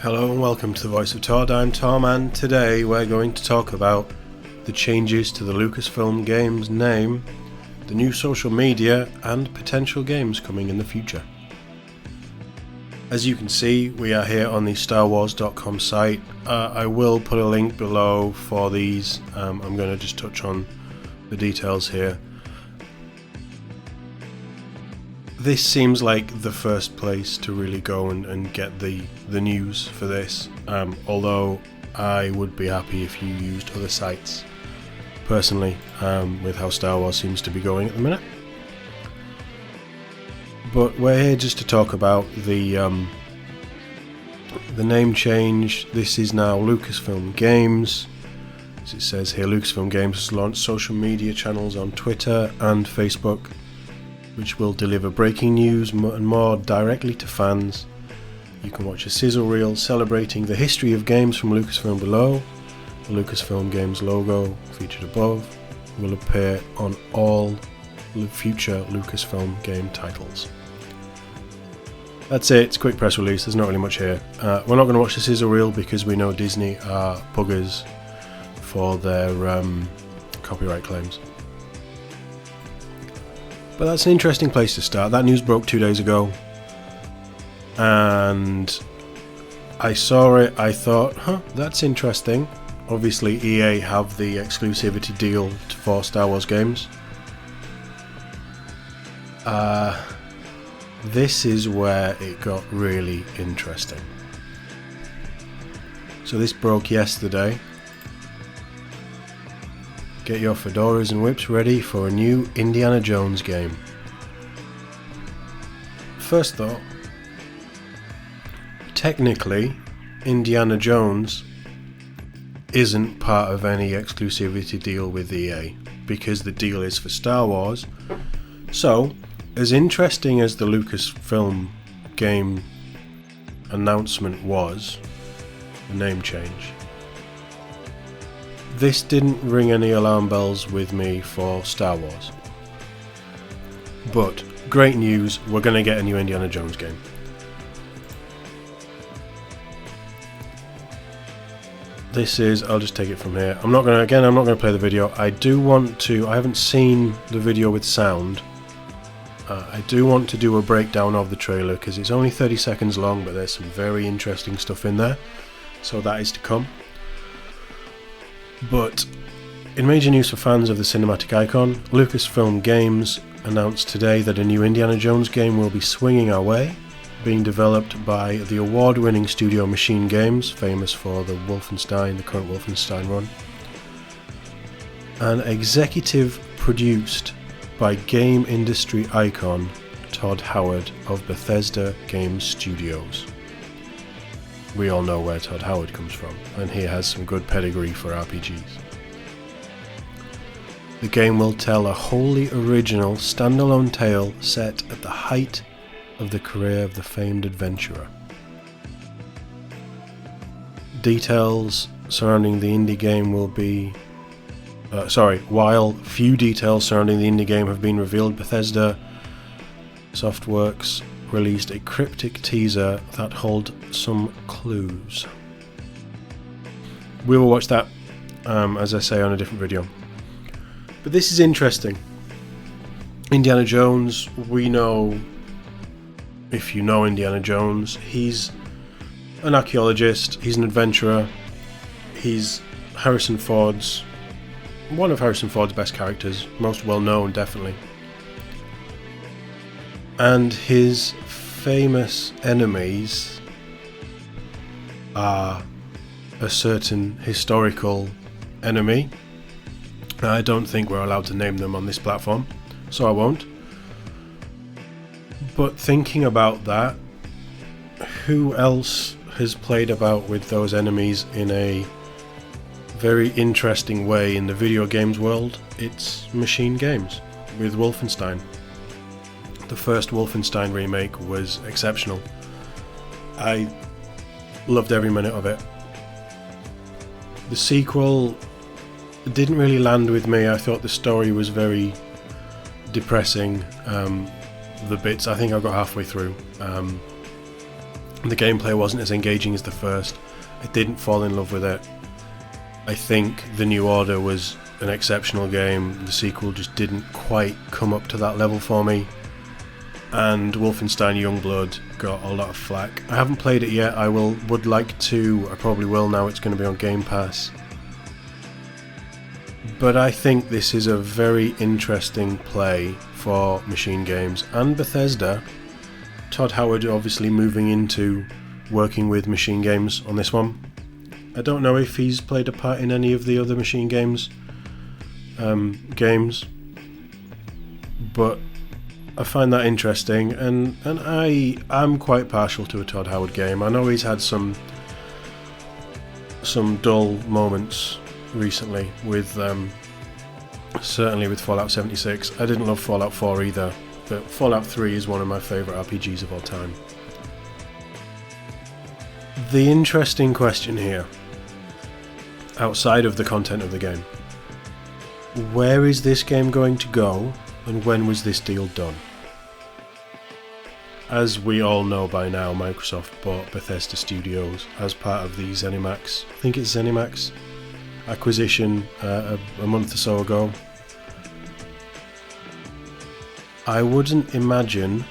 Hello and welcome to the Voice of Todd. I'm Tom, and today we're going to talk about the changes to the Lucasfilm Games name, the new social media, and potential games coming in the future. As you can see, we are here on the StarWars.com site. I will put a link below for these. I'm going to just touch on the details here. This seems like the first place to really go and get the news for this, although I would be happy if you used other sites, personally, with how Star Wars seems to be going at the minute. But we're here just to talk about the name change. This is now Lucasfilm Games. As it says here, Lucasfilm Games has launched social media channels on Twitter and Facebook, which will deliver breaking news and more directly to fans. You can watch a sizzle reel celebrating the history of games from Lucasfilm below. The Lucasfilm Games logo, featured above, will appear on all future Lucasfilm game titles. That's it, it's a quick press release, there's not really much here. We're not going to watch the sizzle reel because we know Disney are buggers for their copyright claims. But that's an interesting place to start. That news broke 2 days ago, and I saw it, I thought, that's interesting. Obviously EA have the exclusivity deal for Star Wars games. This is where it got really interesting. So this broke yesterday. Get your fedoras and whips ready for a new Indiana Jones game. First thought, technically Indiana Jones isn't part of any exclusivity deal with EA because the deal is for Star Wars. So, as interesting as the Lucasfilm game announcement was, the name change, this didn't ring any alarm bells with me for Star Wars. But great news, we're going to get a new Indiana Jones game. This is, I'll just take it from here. I'm not going to play the video. I haven't seen the video with sound. I do want to do a breakdown of the trailer because it's only 30 seconds long, but there's some very interesting stuff in there. So that is to come. But in major news for fans of the cinematic icon, Lucasfilm Games announced today that a new Indiana Jones game will be swinging our way, being developed by the award-winning studio Machine Games, famous for the current Wolfenstein run, and executive produced by game industry icon Todd Howard of Bethesda Game Studios. We all know where Todd Howard comes from, and he has some good pedigree for RPGs. The game will tell a wholly original, standalone tale set at the height of the career of the famed adventurer. Details surrounding the indie game will be... while few details surrounding the indie game have been revealed, Bethesda Softworks released a cryptic teaser that holds some clues. We will watch that, as I say, on a different video. But this is interesting. Indiana Jones, we know, if you know Indiana Jones, he's an archaeologist, he's an adventurer, he's one of Harrison Ford's best characters, most well known, definitely. And his famous enemies are a certain historical enemy. I don't think we're allowed to name them on this platform, so I won't. But thinking about that, who else has played about with those enemies in a very interesting way in the video games world? It's Machine Games with Wolfenstein. The first Wolfenstein remake was exceptional. I loved every minute of it. The sequel didn't really land with me. I thought the story was very depressing. The bits, I think I got halfway through. The gameplay wasn't as engaging as the first. I didn't fall in love with it. I think The New Order was an exceptional game. The sequel just didn't quite come up to that level for me. And Wolfenstein Youngblood got a lot of flack. I haven't played it yet. I would like to. I probably will now. It's going to be on Game Pass. But I think this is a very interesting play for Machine Games and Bethesda. Todd Howard obviously moving into working with Machine Games on this one. I don't know if he's played a part in any of the other Machine Games games, but I find that interesting, and I'm quite partial to a Todd Howard game. I know he's had some dull moments recently with certainly with Fallout 76. I didn't love Fallout 4 either, but Fallout 3 is one of my favourite RPGs of all time. The interesting question here, outside of the content of the game, where is this game going to go, and when was this deal done? As we all know by now, Microsoft bought Bethesda Studios as part of the ZeniMax, I think it's ZeniMax, acquisition a month or so ago. I wouldn't imagine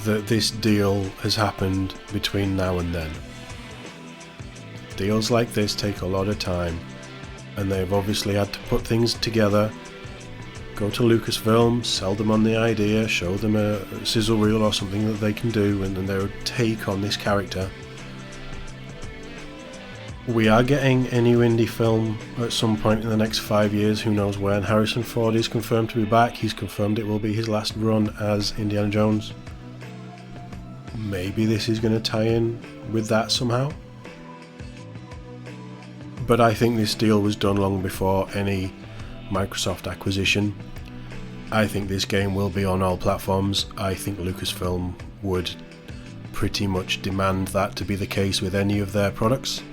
that this deal has happened between now and then. Deals like this take a lot of time, and they've obviously had to put things together, go to Lucasfilm, sell them on the idea, show them a sizzle reel or something that they can do, and then their take on this character. We are getting a new Indy film at some point in the next 5 years, who knows when. Harrison Ford is confirmed to be back. He's confirmed it will be his last run as Indiana Jones. Maybe this is going to tie in with that somehow. But I think this deal was done long before any Microsoft acquisition. I think this game will be on all platforms. I think Lucasfilm would pretty much demand that to be the case with any of their products.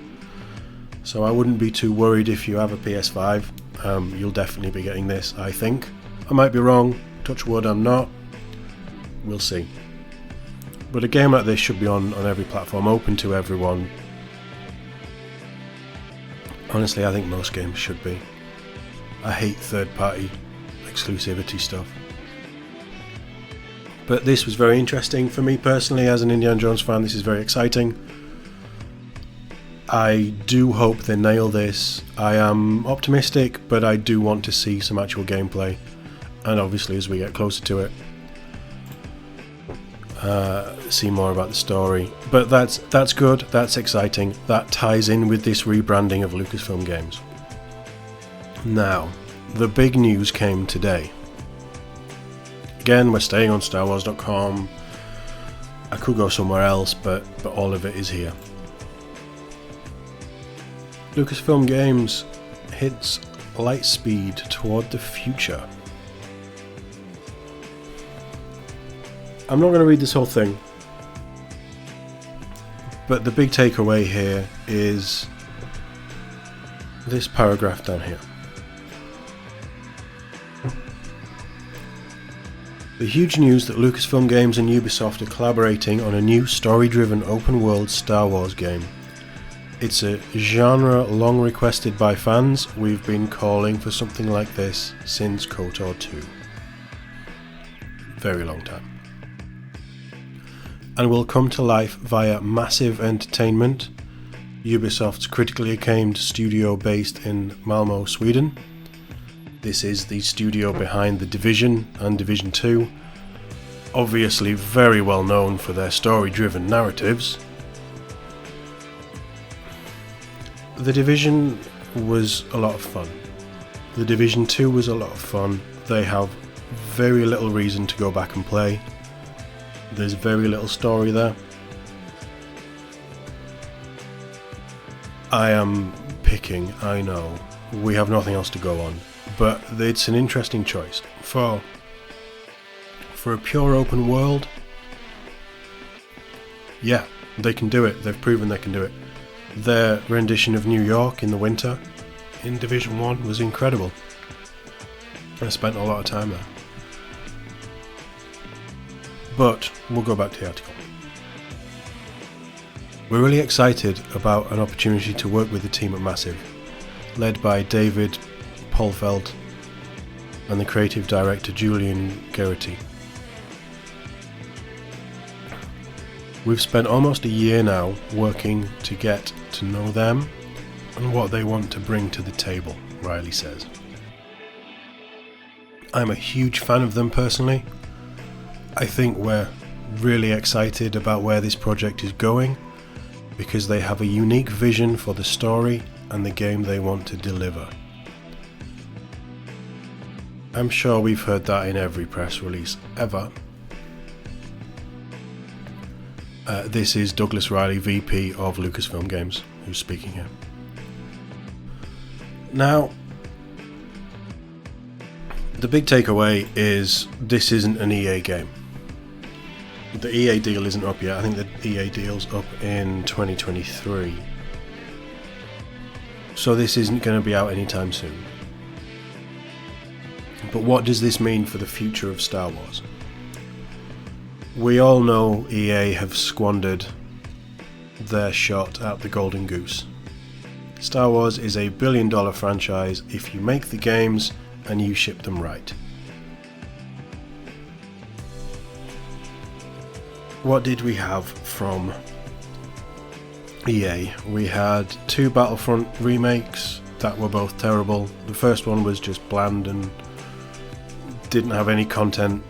So I wouldn't be too worried if you have a PS5. You'll definitely be getting this, I think. I might be wrong. Touch wood, I'm not. We'll see. But a game like this should be on every platform, open to everyone. Honestly, I think most games should be. I hate third-party exclusivity stuff. But this was very interesting for me personally as an Indiana Jones fan. This is very exciting. I do hope they nail this. I am optimistic, but I do want to see some actual gameplay. And obviously as we get closer to it, see more about the story. But that's good, that's exciting. That ties in with this rebranding of Lucasfilm Games. Now, the big news came today. Again, we're staying on StarWars.com. I could go somewhere else, but all of it is here. Lucasfilm Games hits light speed toward the future. I'm not going to read this whole thing, but the big takeaway here is this paragraph down here. The huge news that Lucasfilm Games and Ubisoft are collaborating on a new story-driven open-world Star Wars game. It's a genre long requested by fans. We've been calling for something like this since KOTOR 2. Very long time. And will come to life via Massive Entertainment, Ubisoft's critically acclaimed studio based in Malmö, Sweden. This is the studio behind The Division and Division 2, obviously very well known for their story-driven narratives. The Division was a lot of fun. The Division 2 was a lot of fun. They have very little reason to go back and play. There's very little story there. I am picking, I know. We have nothing else to go on. But it's an interesting choice. For a pure open world, yeah, they can do it. They've proven they can do it. Their rendition of New York in the winter in Division 1 was incredible. I spent a lot of time there. But we'll go back to the article. We're really excited about an opportunity to work with the team at Massive, led by David Polfeld and the creative director Julian Geraghty. We've spent almost a year now working to get to know them and what they want to bring to the table, Riley says. I'm a huge fan of them personally. I think we're really excited about where this project is going because they have a unique vision for the story and the game they want to deliver. I'm sure we've heard that in every press release ever. This is Douglas Riley, VP of Lucasfilm Games, who's speaking here. Now, the big takeaway is this isn't an EA game. The EA deal isn't up yet. I think the EA deal's up in 2023. So this isn't going to be out anytime soon. But what does this mean for the future of Star Wars? We all know EA have squandered their shot at the Golden Goose. Star Wars is a billion-dollar franchise if you make the games and you ship them right. What did we have from EA? We had 2 Battlefront remakes that were both terrible. The first one was just bland and didn't have any content.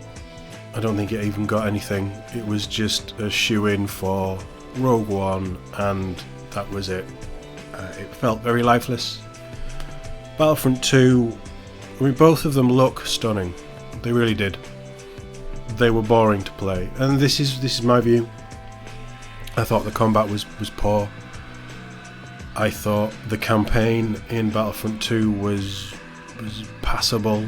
I don't think it even got anything. It was just a shoe-in for Rogue One and that was it. It felt very lifeless. Battlefront 2, I mean, both of them look stunning. They really did. They were boring to play, and this is my view. I thought the combat was poor. I thought the campaign in Battlefront 2 was passable.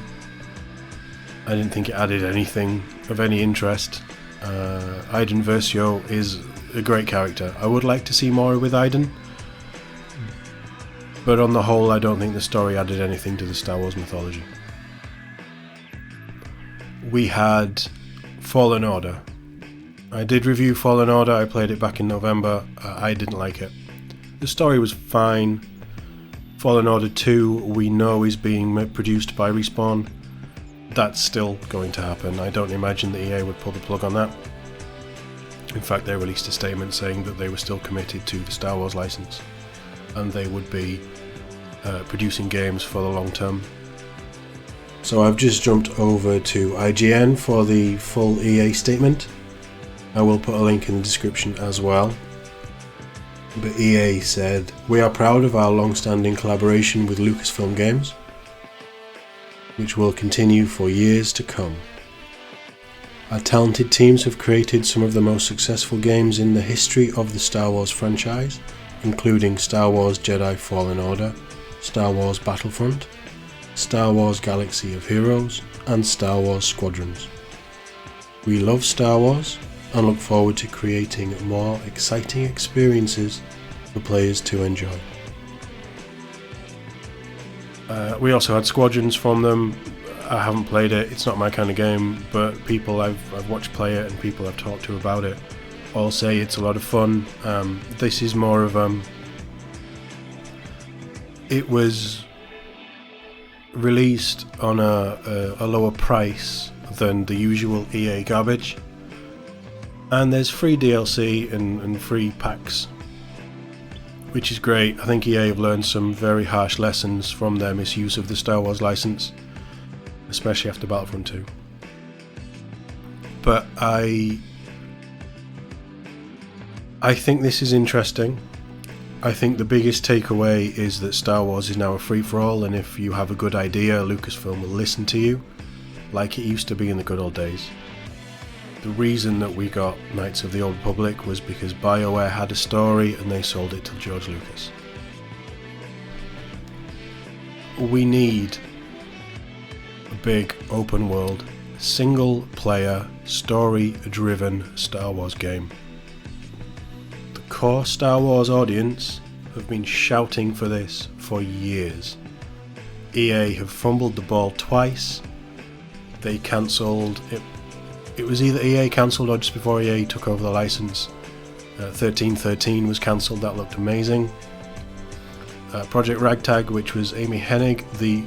I didn't think it added anything of any interest. Iden Versio is a great character. I would like to see more with Iden, but on the whole I don't think the story added anything to the Star Wars mythology. We had Fallen Order. I did review Fallen Order, I played it back in November. I didn't like it. The story was fine. Fallen Order 2 we know is being produced by Respawn. That's still going to happen. I don't imagine the EA would pull the plug on that. In fact, they released a statement saying that they were still committed to the Star Wars license and they would be producing games for the long term. So I've just jumped over to IGN for the full EA statement. I will put a link in the description as well. But EA said, "We are proud of our long-standing collaboration with Lucasfilm Games, which will continue for years to come. Our talented teams have created some of the most successful games in the history of the Star Wars franchise, including Star Wars Jedi Fallen Order, Star Wars Battlefront, Star Wars Galaxy of Heroes, and Star Wars Squadrons. We love Star Wars and look forward to creating more exciting experiences for players to enjoy." We also had Squadrons from them. I haven't played it, it's not my kind of game, but people I've watched play it and people I've talked to about it all say it's a lot of fun. This is more of it was released on a lower price than the usual EA garbage, and there's free DLC and free packs, which is great. I think EA have learned some very harsh lessons from their misuse of the Star Wars license, especially after Battlefront 2. But I think this is interesting. I think the biggest takeaway is that Star Wars is now a free-for-all, and if you have a good idea, Lucasfilm will listen to you, like it used to be in the good old days. The reason that we got Knights of the Old Republic was because BioWare had a story and they sold it to George Lucas. We need a big open world, single player, story driven Star Wars game. The core Star Wars audience have been shouting for this for years. EA have fumbled the ball twice. They cancelled it it was either EA cancelled or just before EA took over the license. 1313 was cancelled, that looked amazing. Project Ragtag, which was Amy Hennig, the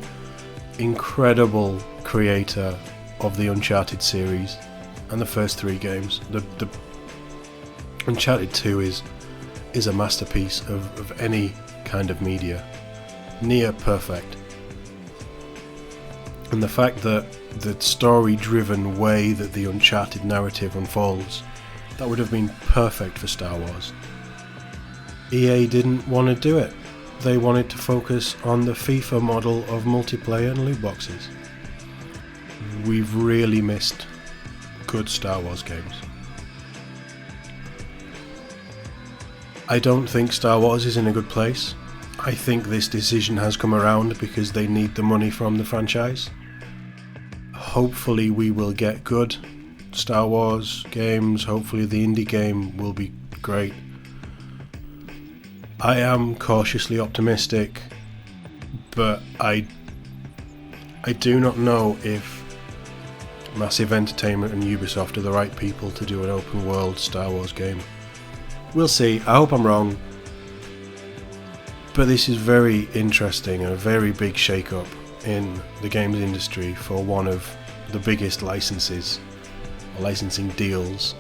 incredible creator of the Uncharted series and the first 3 games. The Uncharted 2 is a masterpiece of any kind of media, near perfect. And the fact that the story-driven way that the Uncharted narrative unfolds, that would have been perfect for Star Wars. EA didn't want to do it. They wanted to focus on the FIFA model of multiplayer and loot boxes. We've really missed good Star Wars games. I don't think Star Wars is in a good place. I think this decision has come around because they need the money from the franchise. Hopefully we will get good Star Wars games. Hopefully the Indy game will be great. I am cautiously optimistic, but I do not know if Massive Entertainment and Ubisoft are the right people to do an open world Star Wars game. We'll see. I hope I'm wrong. But this is very interesting and a very big shake-up in the games industry for one of the biggest licensing deals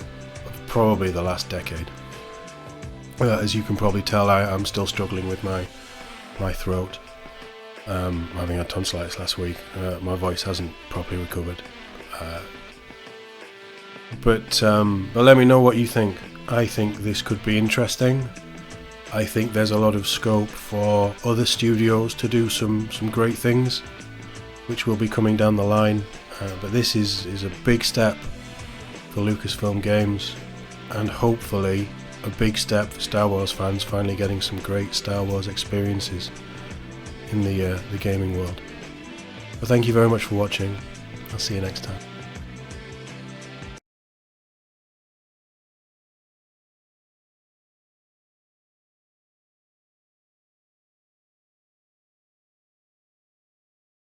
of probably the last decade. As you can probably tell, I'm still struggling with my throat. Having had tonsillitis last week, my voice hasn't properly recovered. But let me know what you think. I think this could be interesting. I think there's a lot of scope for other studios to do some great things, which will be coming down the line. But this is a big step for Lucasfilm Games, and hopefully a big step for Star Wars fans finally getting some great Star Wars experiences in the gaming world. But thank you very much for watching. I'll see you next time.